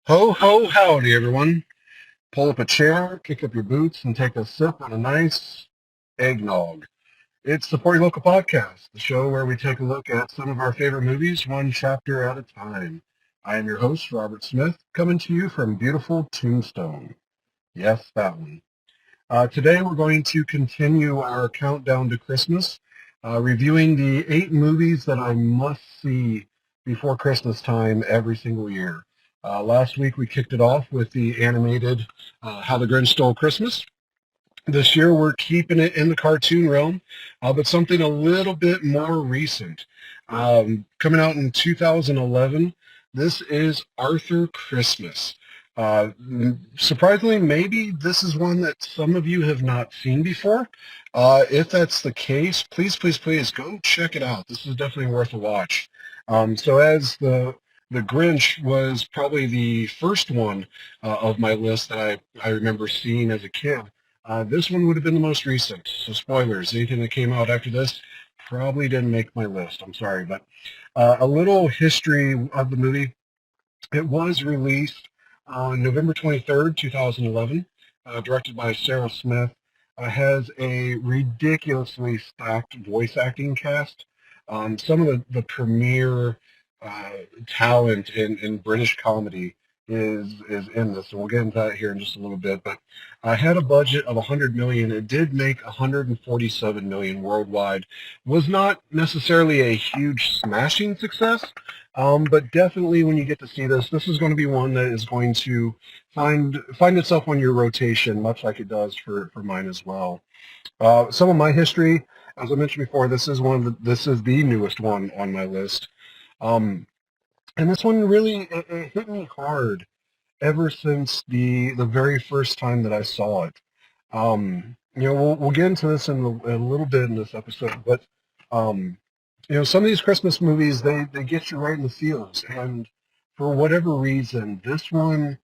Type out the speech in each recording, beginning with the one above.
Ho, ho, howdy, everyone. Pull up a chair, kick up your boots, and take a sip on a nice eggnog. It's the Support Your Local Podcast, the show where we take a look at some of our favorite movies, one chapter at a time. I am your host, Robert Smith, coming to you from beautiful Tombstone. Yes, that one. Today we're going to continue our countdown to Christmas, reviewing the 8 movies that I must see before Christmas time every single year. Last week we kicked it off with the animated How the Grinch Stole Christmas. This year we're keeping it in the cartoon realm, but something a little bit more recent. Coming out in 2011, this is Arthur Christmas. Uh, Surprisingly, maybe this is one that some of you have not seen before. If that's the case, please, please, please go check it out. This is definitely worth a watch. So as the Grinch was probably the first one of my list that I remember seeing as a kid. This one would have been the most recent. So spoilers, anything that came out after this probably didn't make my list. I'm sorry, but a little history of the movie. It was released on November 23rd, 2011, directed by Sarah Smith. Has a ridiculously stacked voice acting cast. Some of the premier uh, talent in British comedy is in this, and we'll get into that here in just a little bit. But I had a budget of 100 million. It did make 147 million worldwide. Was not necessarily a huge smashing success, but definitely when you get to see this, this is going to be one that is going to find itself on your rotation, much like it does for mine as well. Some of my history, as I mentioned before, this is the newest one on my list. Um, and this one really it hit me hard ever since the very first time that I saw it. We'll get into this in a little bit in this episode, but um, some of these Christmas movies they get you right in the feels, and for whatever reason, this one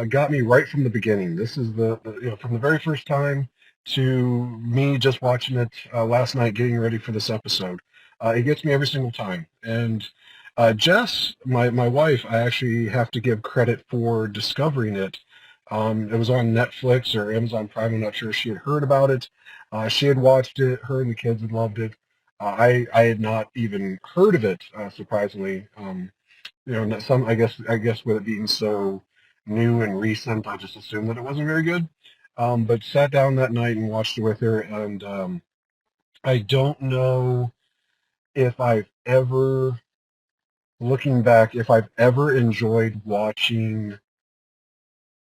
got me right from the beginning. This is from the very first time to me just watching it last night, getting ready for this episode. It gets me every single time, and Jess, my wife, I actually have to give credit for discovering it. It was on Netflix or Amazon Prime. I'm not sure if she had heard about it. She had watched it. Her and the kids had loved it. I had not even heard of it, surprisingly. Some I guess with it being so new and recent, I just assumed that it wasn't very good. But sat down that night and watched it with her, and I don't know if I've ever looking back, if I've ever enjoyed watching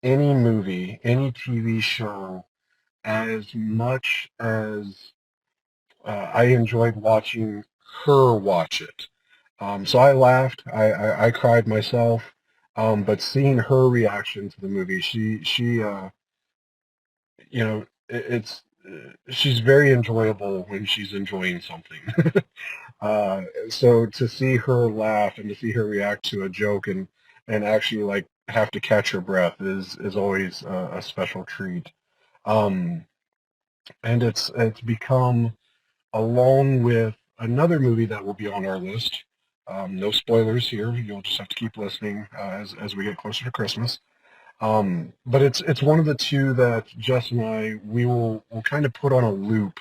any movie, any TV show as much as I enjoyed watching her watch it. So I laughed, I cried myself, but seeing her reaction to the movie, it's she's very enjoyable when she's enjoying something. So to see her laugh and to see her react to a joke and actually like have to catch her breath is always a special treat. Um, and it's become along with another movie that will be on our list. No spoilers here. You'll just have to keep listening as we get closer to Christmas. But it's one of the two that Jess and I will kind of put on a loop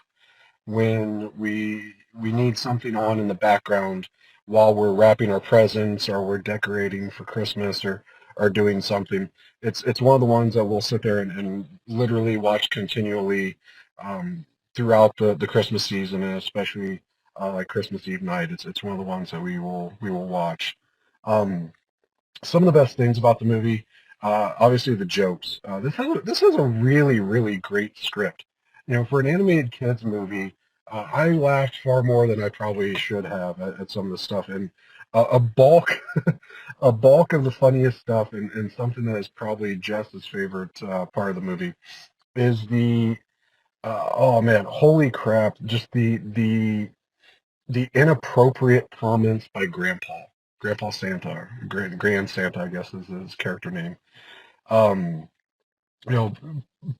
when we need something on in the background while we're wrapping our presents or we're decorating for Christmas or doing something. It's one of the ones that we'll sit there and literally watch continually throughout the Christmas season, and especially like Christmas Eve night. It's one of the ones that we will watch. Um, some of the best things about the movie, obviously the jokes. This has a really really great script. For an animated kids movie, I laughed far more than I probably should have at some of the stuff, and a bulk a bulk of the funniest stuff, and something that is probably Jess's favorite part of the movie is the oh man, holy crap, just the inappropriate comments by Grandpa Santa, Grand Santa, I guess is his character name. Um, you know,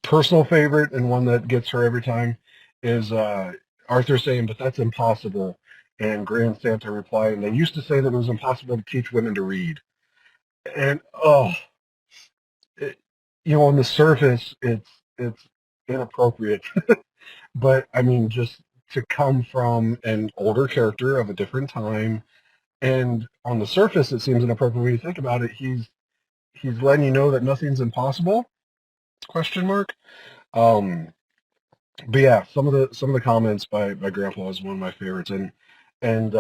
Personal favorite and one that gets her every time is Arthur saying, "But that's impossible," and Grand Santa replying, "They used to say that it was impossible to teach women to read." And oh. on the surface, it's inappropriate, but I mean, just to come from an older character of a different time, and on the surface, it seems inappropriate when you think about it. He's letting you know that nothing's impossible? Question mark. Um, but yeah, some of the comments by Grandpa is one of my favorites, and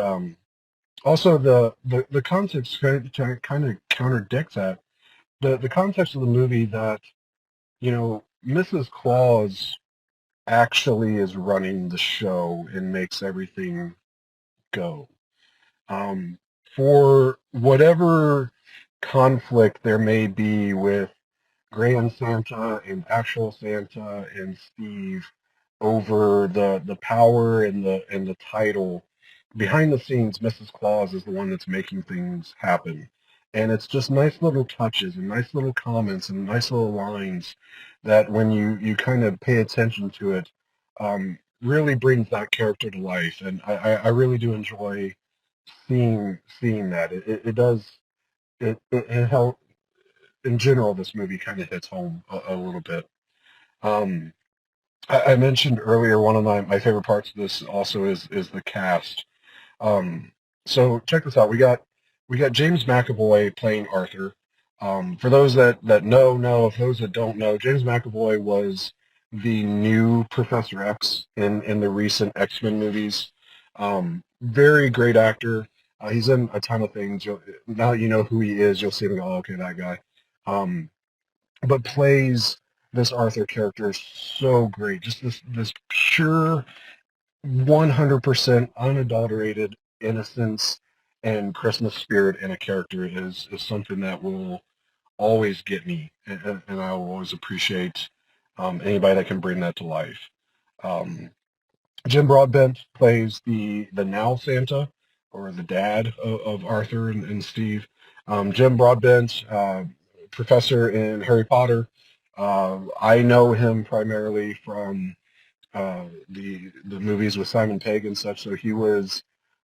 also the context kind of counterdicts that. The context of the movie that Mrs. Claus actually is running the show and makes everything go. Um, for whatever conflict there may be with Grand Santa and actual Santa and Steve over the power and the title. Behind the scenes, Mrs. Claus is the one that's making things happen. And it's just nice little touches and nice little comments and nice little lines that when you kind of pay attention to it, really brings that character to life. And I really do enjoy seeing that. It does it help in general. This movie kind of hits home a little bit. Um, I mentioned earlier one of my favorite parts of this also is the cast. Um, so check this out. We got James McAvoy playing Arthur. For those that know. For those that don't know, James McAvoy was the new Professor X in the recent X-Men movies. Very great actor. He's in a ton of things. Now that you know who he is, you'll see him and go, oh, okay, that guy. Um, but plays this Arthur character so great. Just this pure 100% unadulterated innocence and Christmas spirit in a character is something that will always get me, and I will always appreciate anybody that can bring that to life. Um, Jim Broadbent plays the now Santa, or the dad of Arthur and Steve. Jim Broadbent, professor in Harry Potter. I know him primarily from the movies with Simon Pegg and such. So he was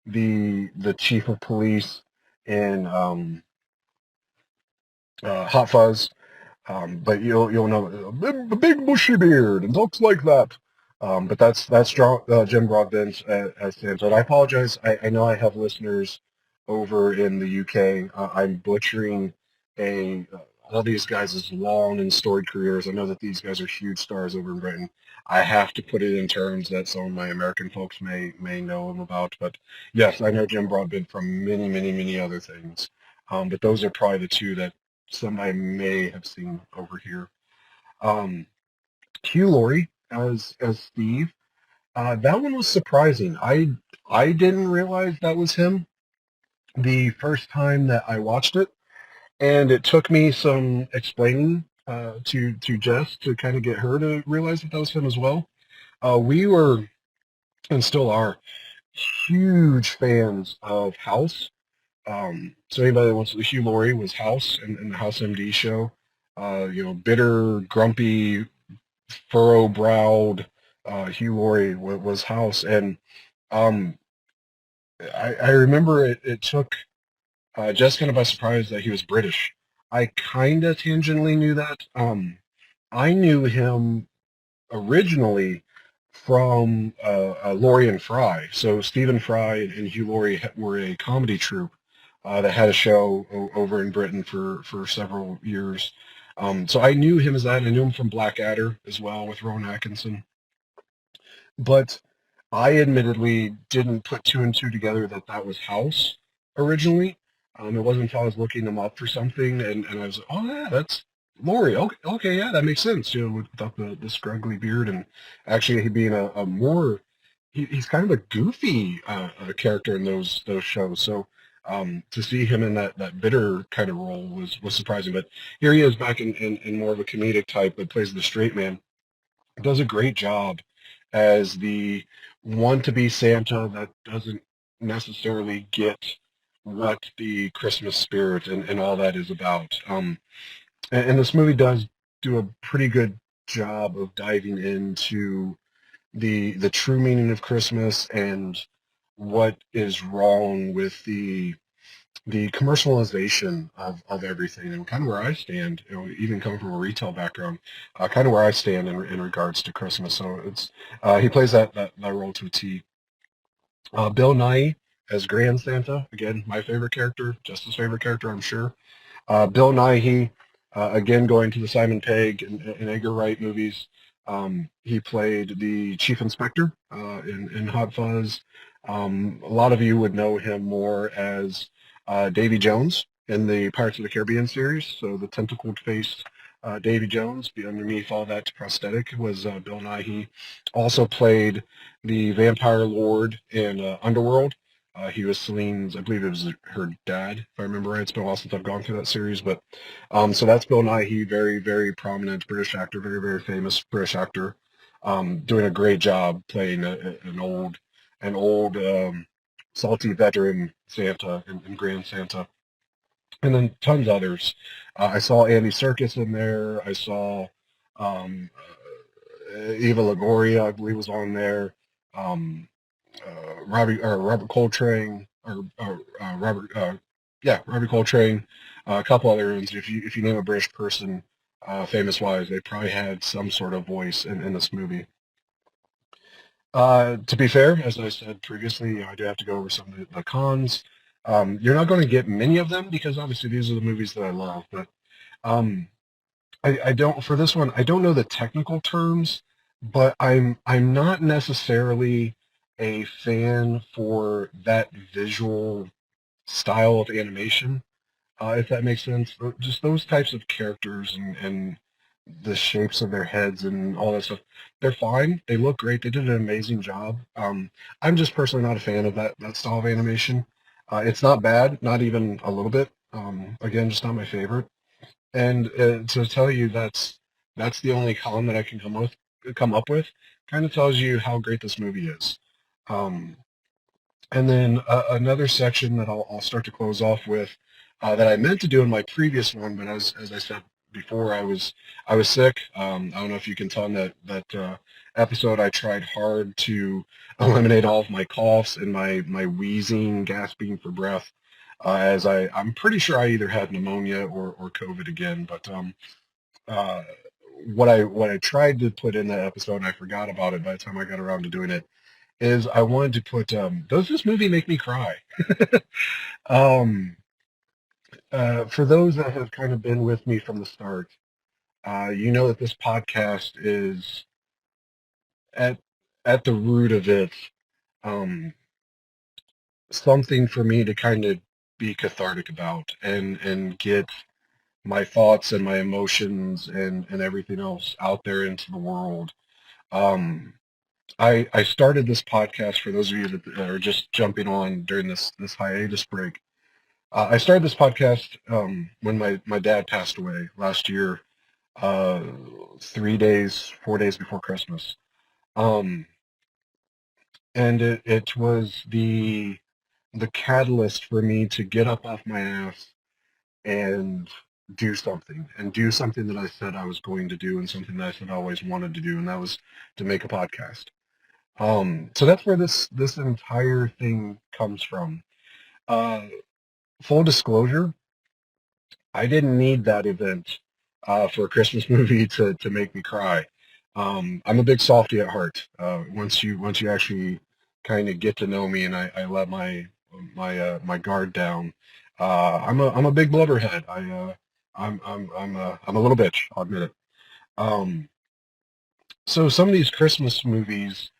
the chief of police in Hot Fuzz. But you'll know a big bushy beard and looks like that. But that's Jim Broadbent as Santa. And I apologize. I know I have listeners over in the UK. I'm butchering a all these guys' long and storied careers. I know that these guys are huge stars over in Britain. I have to put it in terms that some of my American folks may know him about. But yes, I know Jim Broadbent from many, many, many other things. But those are probably the two that somebody may have seen over here. Um, Hugh Laurie as Steve. That one was surprising. I didn't realize that was him the first time that I watched it, and it took me some explaining to Jess to kind of get her to realize that was him as well. We were and still are huge fans of House. So anybody that wants to, Hugh Laurie was House in the House MD show. Bitter, grumpy, furrow-browed Hugh Laurie was House, and um, I remember it took Jess kind of by surprise that he was British. I kind of tangentially knew that. I knew him originally from Laurie and Fry. So Stephen Fry and Hugh Laurie were a comedy troupe that had a show over in Britain for several years. So I knew him as that. I knew him from Blackadder as well with Rowan Atkinson. But I admittedly didn't put two and two together that was House originally. It wasn't until I was looking him up for something, and I was like, oh yeah, that's Laurie. Okay, yeah, that makes sense. Without the scruggly beard, and actually he being a more he's kind of a goofy character in those shows. So to see him in that bitter kind of role was surprising. But here he is back in more of a comedic type, but plays the straight man. Does a great job as the want to be Santa that doesn't necessarily get what the Christmas spirit and all that is about. And this movie does do a pretty good job of diving into the true meaning of Christmas and what is wrong with the commercialization of everything and kind of where I stand, even coming from a retail background, kind of where I stand in regards to Christmas. So it's he plays that role to a T. Bill Nye as Grand Santa, again, my favorite character, just his favorite character, I'm sure. Bill Nighy, again going to the Simon Pegg and Edgar Wright movies. He played the chief inspector in Hot Fuzz. A lot of you would know him more as Davy Jones in the Pirates of the Caribbean series. So the tentacled face Davy Jones, underneath all that prosthetic, was Bill Nighy. Also played the vampire lord in Underworld. He was Celine's, I believe it was her dad, if I remember right. It's been a while since I've gone through that series, but so that's Bill Nighy, very, very prominent British actor, very, very famous British actor, doing a great job playing an old, salty veteran Santa and Grand Santa, and then tons of others. I saw Andy Serkis in there. I saw um, Eva Longoria, I believe, was on there. Um, Robert Coltrane Robert Coltrane, a couple other ones. If you name a British person, famous wise, they probably had some sort of voice in this movie. To be fair, as I said previously, I do have to go over some of the cons. You're not going to get many of them because obviously these are the movies that I love, but um, I don't for this one. I don't know the technical terms, but I'm not necessarily a fan for that visual style of animation, if that makes sense. Just those types of characters and the shapes of their heads and all that stuff. They're fine. They look great. They did an amazing job. I'm just personally not a fan of that style of animation. It's not bad, not even a little bit. Again, just not my favorite. And to tell you that's the only column that I can come up with, kind of tells you how great this movie is. Um, and then another section that I'll start to close off with that I meant to do in my previous one, but as I said before, I was sick. I don't know if you can tell in that episode. I tried hard to eliminate all of my coughs and my wheezing, gasping for breath, as I'm pretty sure I either had pneumonia or COVID again. But uh, what I tried to put in that episode, and I forgot about it by the time I got around to doing it, is I wanted to put, does this movie make me cry? Um, for those that have kind of been with me from the start, you know that this podcast is at at the root of it, um, something for me to kind of be cathartic about and get my thoughts and my emotions and everything else out there into the world. Um, I started this podcast for those of you that are just jumping on during this hiatus break. I started this podcast when my dad passed away last year, uh, 4 days before Christmas. Um, and it was the catalyst for me to get up off my ass and do something that I said I was going to do and something that I said I always wanted to do, and that was to make a podcast. So that's where this entire thing comes from. Uh, Full disclosure, I didn't need that event for a Christmas movie to make me cry. I'm a big softy at heart. Once you actually kind of get to know me and I let my guard down, I'm a big blubberhead. I'm a little bitch. I'll admit it. Um, so some of these Christmas movies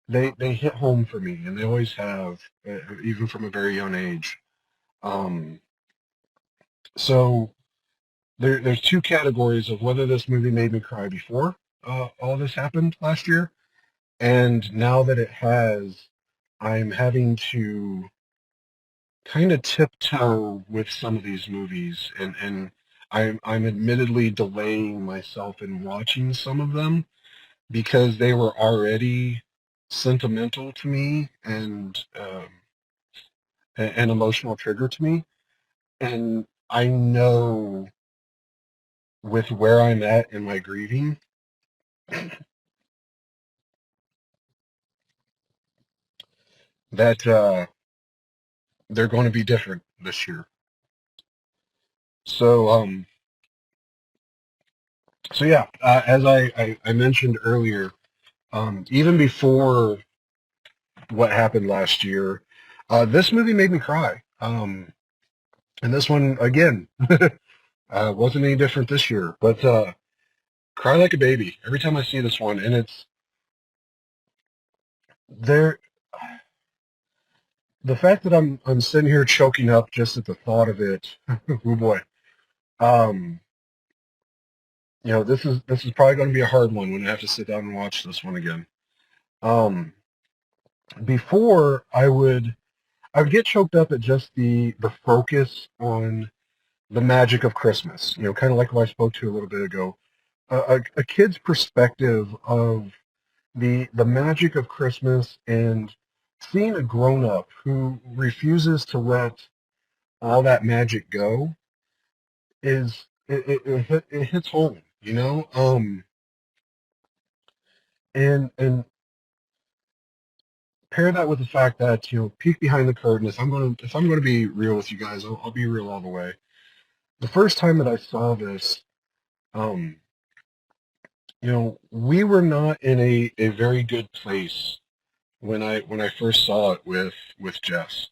they hit home for me, and they always have, even from a very young age. Um, so there's two categories of whether this movie made me cry before all this happened last year, and now that it has, I'm having to kind of tiptoe with some of these movies, and I'm admittedly delaying myself in watching some of them because they were already sentimental to me and an emotional trigger to me, and I know with where I'm at in my grieving that they're going to be different this year. So, yeah, as I mentioned earlier, even before what happened last year, this movie made me cry. And this one, again, wasn't any different this year, but cry like a baby every time I see this one. And it's there. The fact that I'm sitting here choking up just at the thought of it. Oh boy. Um, this is probably going to be a hard one when I have to sit down and watch this one again. Um, before I would get choked up at just the focus on the magic of Christmas. Kind of like what I spoke to a little bit ago. A kid's perspective of the magic of Christmas and seeing a grown up who refuses to let all that magic go is it hits home. And pair that with the fact that peek behind the curtain. If I'm gonna be real with you guys, I'll be real all the way. The first time that I saw this, um, we were not in a very good place when I first saw it with Jess.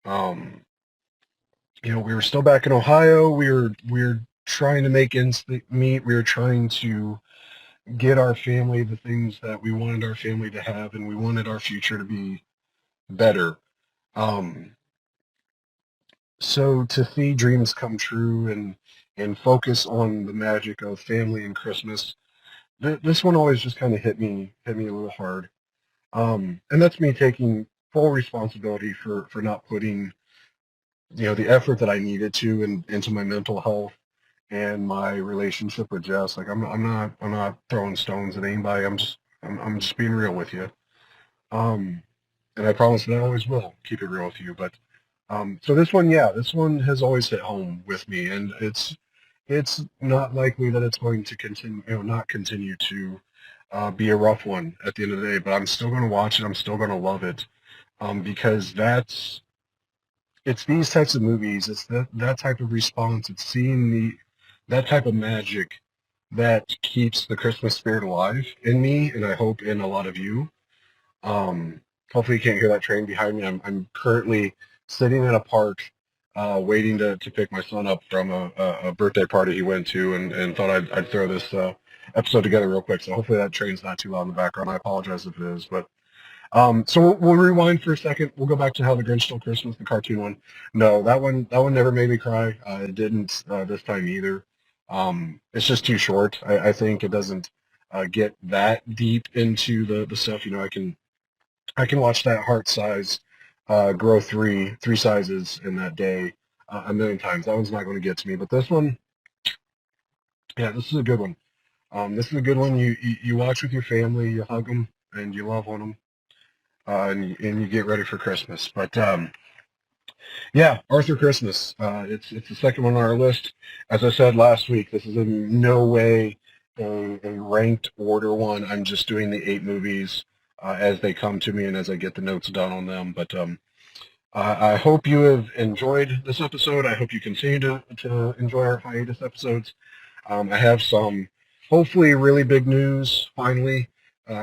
Um, we were still back in Ohio. We were trying to make ends meet. We were trying to get our family the things that we wanted our family to have, and we wanted our future to be better. Um, so to see dreams come true and focus on the magic of family and Christmas, this one always just kind of hit me a little hard. And that's me taking full responsibility for not putting the effort that I needed to into my mental health and my relationship with Jess. Like I'm not throwing stones at anybody. I'm just being real with you. Um, and I promise that I always will keep it real with you. But so this one, yeah, this one has always hit home with me, and it's not likely that it's going to continue, not continue to be a rough one at the end of the day. But I'm still going to watch it. I'm still going to love it because it's these types of movies. It's that type of response. It's seeing that type of magic that keeps the Christmas spirit alive in me, and I hope in a lot of you. Um, Hopefully you can't hear that train behind me. I'm currently sitting in a park, waiting to pick my son up from a birthday party he went to, and thought I'd throw this episode together real quick. So hopefully that train's not too loud in the background. I apologize if it is, but so we'll rewind for a second. We'll go back to How the Grinch Stole Christmas, the cartoon one. No, that one never made me cry. It didn't this time either. It's just too short. I think it doesn't get that deep into the stuff. I can watch that heart size grow three sizes in that day a million times. That one's not going to get to me, but this one, yeah, this is a good one. This is a good one. You watch with your family, you hug them, and you love on them, and you get ready for Christmas. But yeah, Arthur Christmas. It's the second one on our list. As I said last week, this is in no way a ranked order one. I'm just doing the 8 movies as they come to me and as I get the notes done on them. But I hope you have enjoyed this episode. I hope you continue to enjoy our hiatus episodes. I have some hopefully really big news finally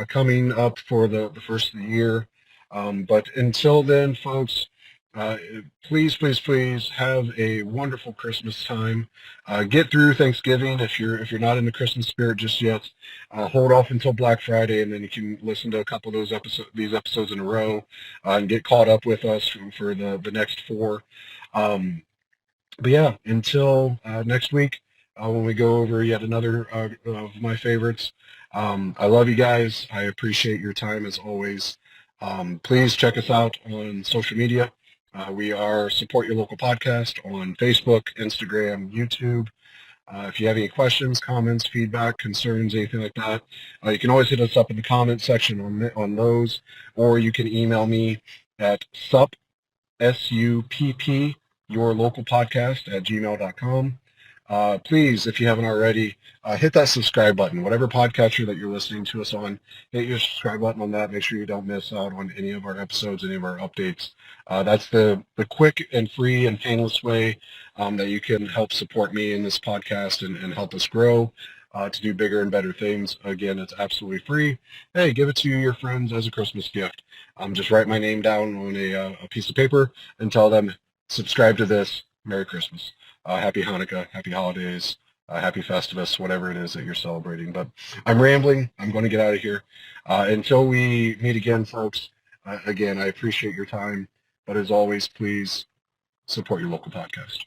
coming up for the first of the year. But until then, folks, uh, please, please, please have a wonderful Christmas time. Get through Thanksgiving if you're not in the Christmas spirit just yet. Hold off until Black Friday, and then you can listen to a couple of these episodes in a row and get caught up with us for the next 4. Um, but yeah, until next week, when we go over yet another of my favorites. I love you guys. I appreciate your time as always. Please check us out on social media. We are Support Your Local Podcast on Facebook, Instagram, YouTube. If you have any questions, comments, feedback, concerns, anything like that, you can always hit us up in the comment section on those, or you can email me at SUPP, your local podcast at gmail.com. Please, if you haven't already, hit that subscribe button. Whatever podcatcher that you're listening to us on, hit your subscribe button on that. Make sure you don't miss out on any of our episodes, any of our updates. That's the quick and free and painless way that you can help support me in this podcast and help us grow to do bigger and better things. Again, it's absolutely free. Hey, give it to your friends as a Christmas gift. Just write my name down on a piece of paper and tell them, subscribe to this. Merry Christmas. Happy Hanukkah, happy holidays, happy Festivus, whatever it is that you're celebrating. But I'm rambling. I'm going to get out of here. Until we meet again, folks, again, I appreciate your time. But as always, please support your local podcast.